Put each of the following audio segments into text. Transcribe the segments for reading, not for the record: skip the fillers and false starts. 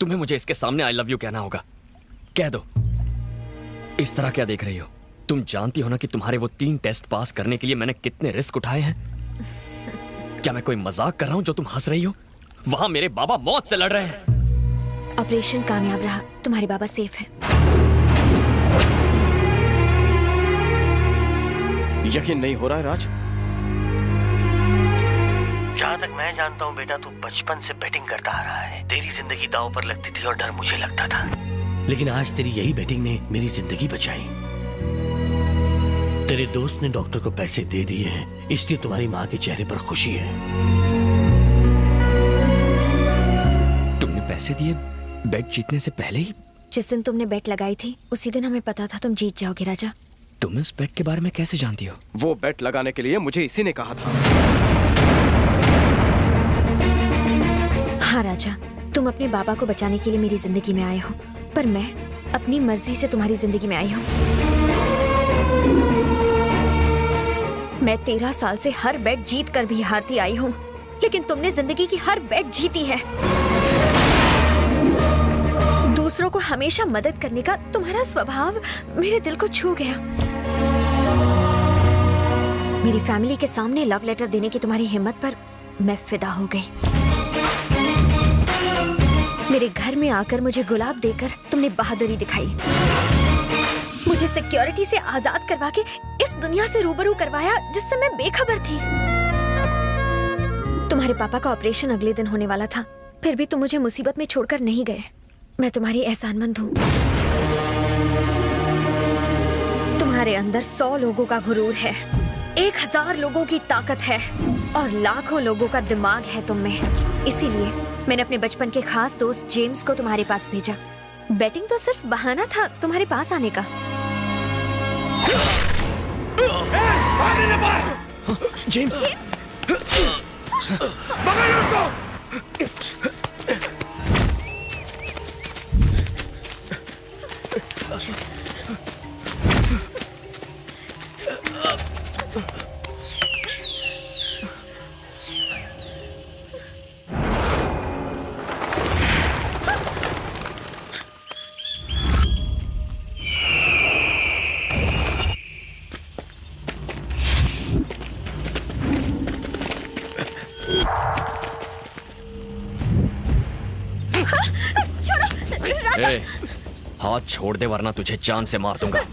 तुम्हें मुझे इसके सामने आई लव यू कहना होगा। कह दो। इस तरह क्या देख रही हो? तुम जानती हो ना कि तुम्हारे वो 3 टेस्ट पास करने के लिए मैंने कितने रिस्क उठाए हैं। क्या मैं कोई मजाक कर रहा हूं जो तुम हंस रही हो? वहां मेरे बाबा मौत से लड़ रहे हैं। ऑपरेशन कामयाब रहा, तुम्हारे बाबा सेफ हैं। यकीन नहीं हो रहा है राज। जहाँ तक मैं जानता हूँ बेटा, तू बचपन से बैटिंग करता आ रहा है। तेरी जिंदगी दांव पर लगती थी और डर मुझे लगता था, लेकिन आज तेरी यही बैटिंग ने मेरी जिंदगी बचाई। तेरे दोस्त ने डॉक्टर को पैसे दे दिए हैं, इसलिए तुम्हारी माँ के चेहरे पर खुशी है। तुमने पैसे दिए बेट जीतने से पहले ही? जिस दिन तुमने बेट लगाई थी उसी दिन हमें पता था तुम जीत जाओगे राजा। तुम इस बेट के बारे में कैसे जानती हो? वो बेट लगाने के लिए मुझे इसी ने कहा था। हाँ राजा, तुम अपने बाबा को बचाने के लिए मेरी जिंदगी में आए हो, पर मैं अपनी मर्जी से तुम्हारी जिंदगी में आई हूँ। मैं 13 साल से हर बेट जीत कर भी हारती आई हूँ, लेकिन तुमने जिंदगी की हर बेट जीती है। दूसरों को हमेशा मदद करने का तुम्हारा स्वभाव मेरे दिल को छू गया। मेरी फैमिली के सामने लव लेटर देने की तुम्हारी हिम्मत पर मैं फिदा हो गई। मेरे घर में आकर मुझे गुलाब देकर तुमने बहादुरी दिखाई। मुझे सिक्योरिटी से आजाद करवा के इस दुनिया से रूबरू करवाया जिससे मैं बेखबर थी। तुम्हारे पापा का ऑपरेशन अगले दिन होने वाला था, फिर भी तुम मुझे मुसीबत में छोड़कर नहीं गए। मैं तुम्हारी एहसानमंद हूँ। तुम्हारे अंदर 100 लोगों का गुरूर है, 1000 लोगों की ताकत है और लाखों लोगों का दिमाग है तुम में। इसीलिए मैंने अपने बचपन के खास दोस्त जेम्स को तुम्हारे पास भेजा। बैटिंग तो सिर्फ बहाना था तुम्हारे पास आने का। जेम्स! ए, हाथ छोड़ दे वरना तुझे जान से मार दूंगा।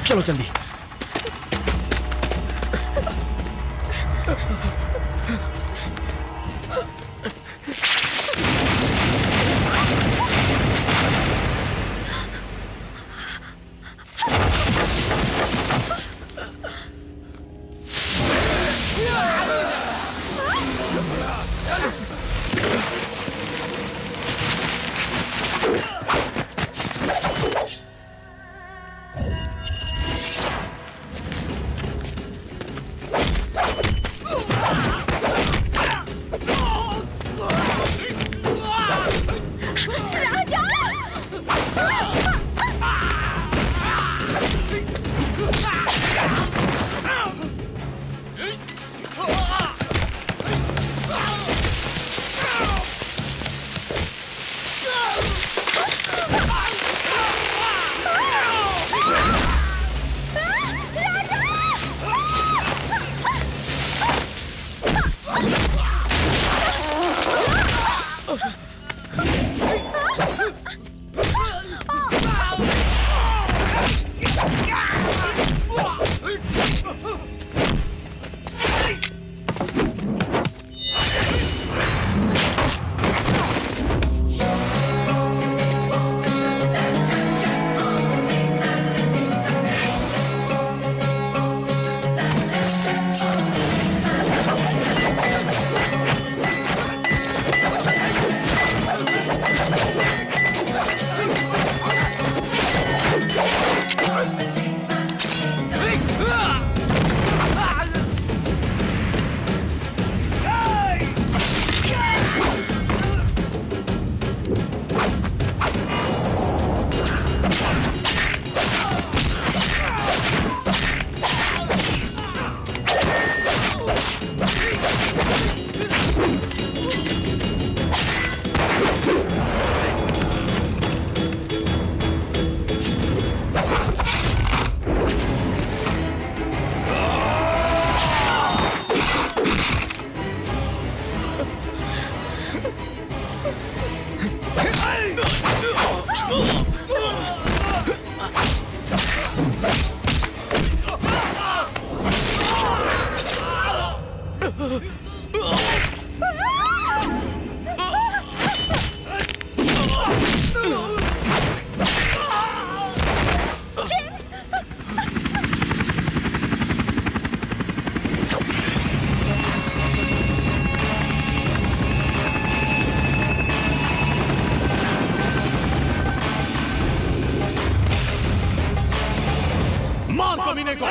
चलो जल्दी। मार कमीने को।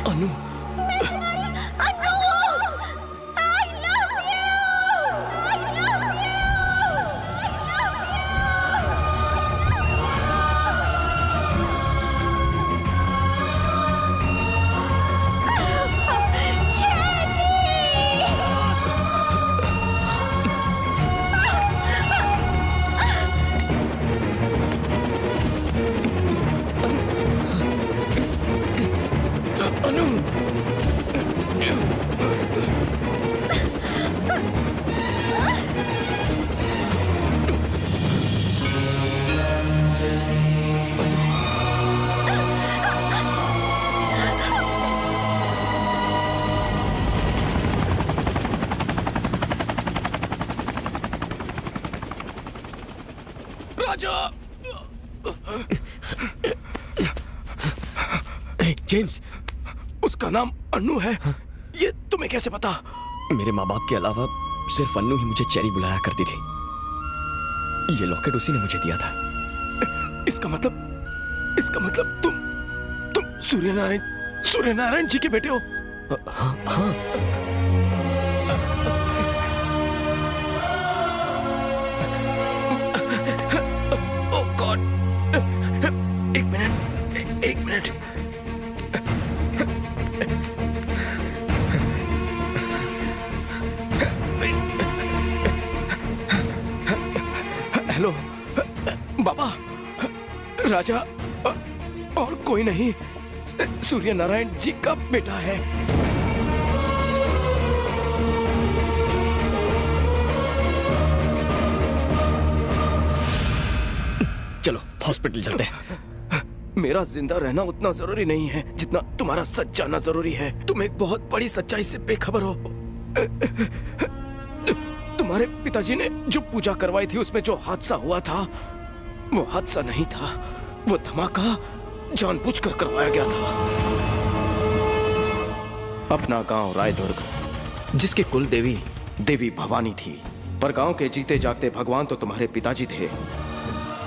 अनु, राजा। जेम्स, उसका नाम अन्नू है। ये तुम्हें कैसे पता? मेरे माँ बाप के अलावा सिर्फ अन्नू ही मुझे चेरी बुलाया करती थी। ये लॉकेट उसी ने मुझे दिया था। इसका मतलब तुम सूर्यनारायण जी के बेटे हो? हाँ हाँ। ओह गॉड, एक मिनट। हेलो बाबा, राजा और कोई नहीं, सूर्यनारायण जी का बेटा है। चलो हॉस्पिटल चलते हैं। मेरा जिंदा रहना उतना जरूरी नहीं है जितना तुम्हारा सच जानना जरूरी है। तुम एक बहुत बड़ी सच्चाई से बेखबर हो। तुम्हारे पिताजी ने जो पूजा करवाई थी उसमें जो हादसा हुआ था वो हादसा नहीं था, वो धमाका जानबूझकर करवाया गया था। अपना गांव रायदुर्ग, जिसकी कुल देवी देवी भवानी थी, पर गांव के जीते जागते भगवान तो तुम्हारे पिताजी थे।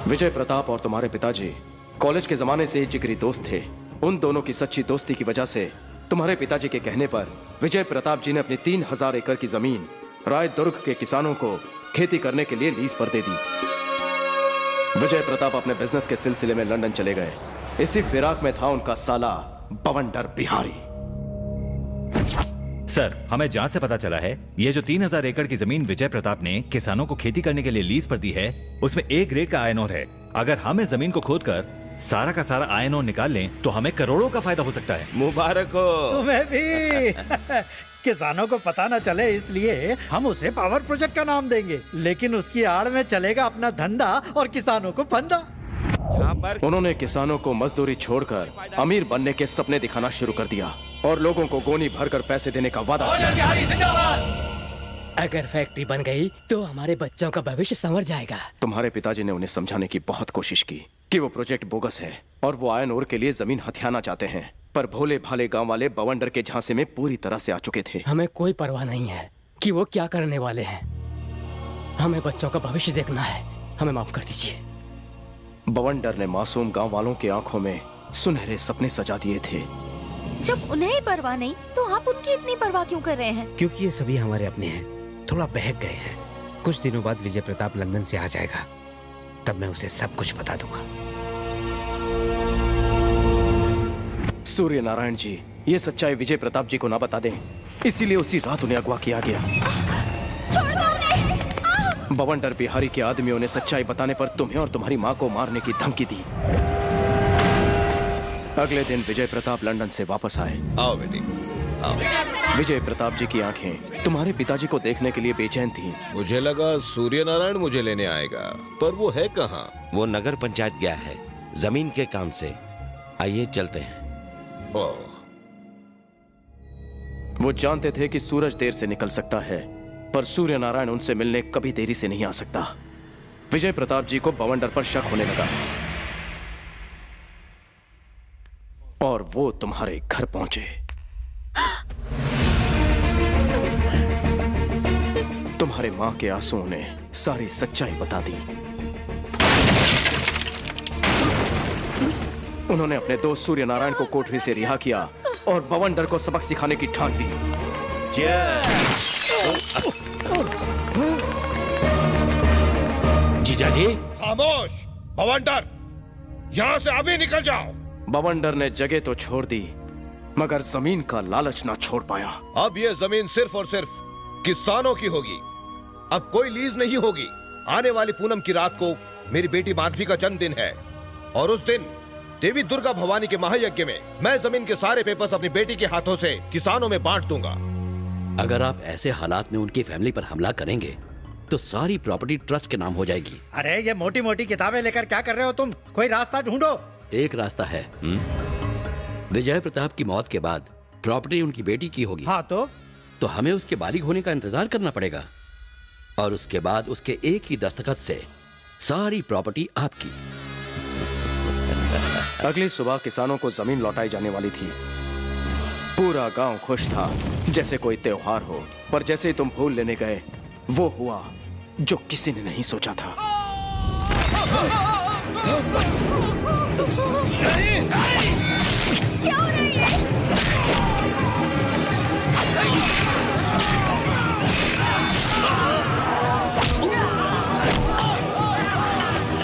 विजय प्रताप और तुम्हारे पिताजी कॉलेज के जमाने से जिगरी दोस्त थे। उन दोनों की सच्ची दोस्ती की वजह से तुम्हारे पिताजी के कहने पर विजय प्रताप जी ने अपनी 3000 एकड़ की जमीन रायदुर्ग के किसानों को खेती करने के लिए लीज पर दे दी। विजय प्रताप अपने बिजनेस के सिलसिले में लंदन चले गए। इसी फिराक में था उनका साला बवंडर बिहारी। सर, हमें जांच से पता चला है ये जो 3000 एकड़ की जमीन विजय प्रताप ने किसानों को खेती करने के लिए लीज पर दी है, उसमें ए ग्रेड का आयरन ओर है। अगर हम इस जमीन को खोदकर सारा का सारा आयरन ओर निकाल लें तो हमें करोड़ों का फायदा हो सकता है। मुबारक हो तुम्हें भी। किसानों को पता न चले इसलिए हम उसे पावर प्रोजेक्ट का नाम देंगे, लेकिन उसकी आड़ में चलेगा अपना धंधा और किसानों को फंदा। यहाँ पर उन्होंने किसानों को मजदूरी छोड़कर अमीर बनने के सपने दिखाना शुरू कर दिया और लोगों को गोनी भरकर पैसे देने का वादा किया। अगर फैक्ट्री बन गई तो हमारे बच्चों का भविष्य संवर जाएगा। तुम्हारे पिताजी ने उन्हें समझाने की बहुत कोशिश की कि वो प्रोजेक्ट बोगस है और वो आयरन ओर के लिए जमीन हथियाना चाहते हैं, पर भोले भाले गांव वाले बवंडर के झांसे में पूरी तरह से आ चुके थे। हमें कोई परवाह नहीं है कि वो क्या करने वाले हैं। हमें बच्चों का भविष्य देखना है। हमें माफ कर दीजिए। बवंडर ने मासूम गांव वालों की आंखों में सुनहरे सपने सजा दिए थे। जब उन्हें ही परवाह नहीं तो आप उनकी इतनी परवाह क्यों कर रहे हैं? क्योंकि ये सभी हमारे अपने हैं, थोड़ा बहक गए हैं। कुछ दिनों बाद विजय प्रताप लंदन से आ जाएगा, तब मैं उसे सब कुछ बता दूंगा। सूर्य नारायण जी, ये सच्चाई विजय प्रताप जी को ना बता दें, इसीलिए उसी रात उन्हें अगवा किया गया। छोड़ दो उन्हें। बवंडर बिहारी के आदमियों ने सच्चाई बताने पर तुम्हें और तुम्हारी माँ को मारने की धमकी दी। अगले दिन विजय प्रताप लंदन से वापस आए। आओ बेटी, आओ। विजय प्रताप जी की आंखें तुम्हारे पिताजी को देखने के लिए बेचैन थीं। मुझे लगा सूर्य नारायण मुझे लेने आएगा, पर वो है कहाँ? वो नगर पंचायत गया है जमीन के काम से। आइए चलते हैं। ओह, वो जानते थे कि सूरज देर से निकल सकता है, पर सूर्य नारायण उनसे मिलने कभी देरी से नहीं आ सकता। विजय प्रताप जी को बवंडर पर शक होने लगा और वो तुम्हारे घर पहुंचे। तुम्हारे मां के आंसुओं ने सारी सच्चाई बता दी। उन्होंने अपने दोस्त सूर्य नारायण को कोठरी से रिहा किया और बवंडर को सबक सिखाने की ठान ली। जीजा जी, खामोश! बवंडर, यहाँ से अभी निकल जाओ। बवंडर ने जगह तो छोड़ दी, मगर जमीन का लालच ना छोड़ पाया। अब ये जमीन सिर्फ और सिर्फ किसानों की होगी, अब कोई लीज नहीं होगी। आने वाली पूनम की रात को मेरी बेटी माधवी का जन्मदिन है और उस दिन देवी दुर्गा भवानी के महायज्ञ में मैं जमीन के सारे पेपर्स अपनी बेटी के हाथों से किसानों में बांट दूंगा। अगर आप ऐसे हालात में उनकी फैमिली पर हमला करेंगे तो सारी प्रॉपर्टी ट्रस्ट के नाम हो जाएगी। अरे ये मोटी मोटी किताबें लेकर क्या कर रहे हो तुम? कोई रास्ता ढूंढो। एक रास्ता है। विजय प्रताप की मौत के बाद प्रॉपर्टी उनकी बेटी की होगी। हाँ तो हमें उसके बालिग होने का इंतजार करना पड़ेगा और उसके बाद उसके एक ही दस्तखत से सारी प्रॉपर्टी आपकी। अगली सुबह किसानों को जमीन लौटाई जाने वाली थी। पूरा गांव खुश था जैसे कोई त्योहार हो, पर जैसे ही तुम फूल लेने गए वो हुआ जो किसी ने नहीं सोचा था। क्या हो रही है?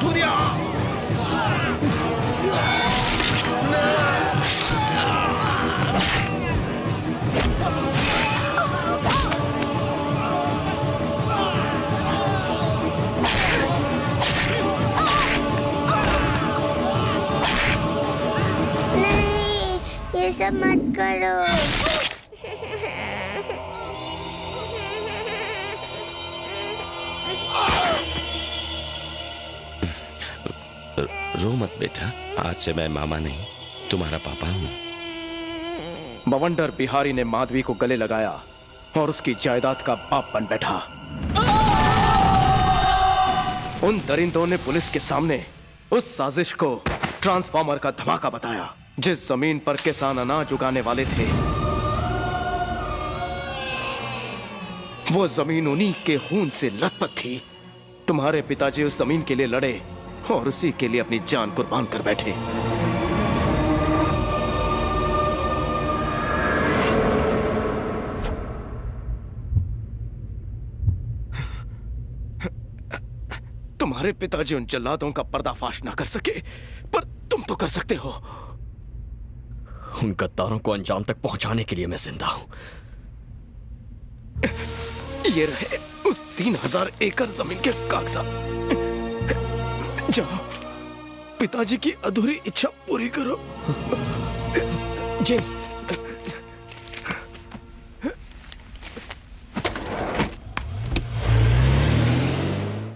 सूर्या! नहीं, ये सब मत करो। रो मत बेटा, आज से मैं मामा नहीं तुम्हारा पापा हूँ। बवंडर बिहारी ने माधवी को गले लगाया और उसकी जायदाद का बाप बन बैठा। उन दरिंदों ने पुलिस के सामने उस साजिश को ट्रांसफार्मर का धमाका बताया। जिस जमीन पर किसान अनाज उगाने वाले थे वो जमीन उन्हीं के खून से लथपथ थी। तुम्हारे पिताजी उस जमीन के लिए लड़े और उसी के लिए अपनी जान कुर्बान कर बैठे। तुम्हारे पिताजी उन जल्लादों का पर्दाफाश ना कर सके, पर तुम तो कर सकते हो। उन गद्दारों को अंजाम तक पहुंचाने के लिए मैं जिंदा हूं। ये रहे उस 3000 एकड़ जमीन के कागजात। जाओ, पिताजी की अधूरी इच्छा पूरी करो। जेम्स,